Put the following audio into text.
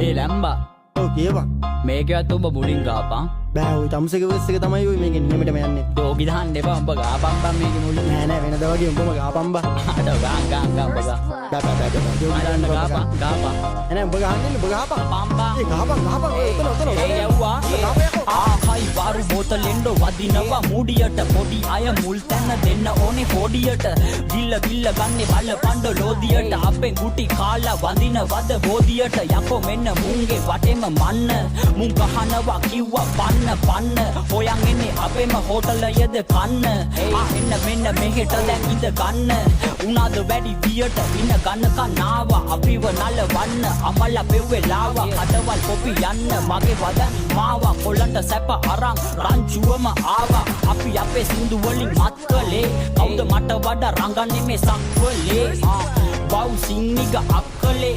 ඒ ලැම්බා ඔව් කියපන්. මේකවත් ඔබ මුලින් ගාපන්. බෑ ඔය තමුසේක වෙස් එක තමයි ඔය මේකේ නියමෙටම යන්නේ. දෝගි දාන්න එපා උඹ ගාපන් බං මේකේ මුලින්. නෑ නෑ වෙනදා වගේ උඹම ගාපන් බා. අද ගාන් උඹ ගා. ගාපන් ගාපන් ගාපන්. නෑ උඹ ගහන්නේ උඹ ගහපන්. පම්බා. ඒ ගහපන් ඔය උතන. ඒ යව්වා. ආහයි වාරු බෝතලෙන්ඩෝ වදිනවා මුඩියට පොඩි අය මුල් තැන දෙන්න ඕනේ පොඩියට. ගිල්ල ගන්නේ බල්ල පණ්ඩ ලෝදියට. අපෙන් ගුටි කාලා වදින වද බෝදියට. යකෝ මෙන්න මුන්ගේ වටෙම මන්න. මුන් ගහනවා කිව්වා පන්න. හොයන් එන්නේ අපෙම හෝටලයද කන්න. එන්න මෙන්න මෙහෙට දැන් ඉඳ ගන්න. උනාද වැඩි වියට ඉන්න ගන්නකන් නාවා. අපිව නලවන්න අමල්ලා පෙව්වේ ලාවා. කඩවල් කොපි යන්න මගේ වදන් මාවා. කොල්ලන්ට සැප අරන් රංචුවම ආවා. අපි අපේ සින්දු වලින් මත් කළේ. කවුද මට වඩා රඟන්නේ මේ සක්වලේ. බව් සිංනිග අක්කලේ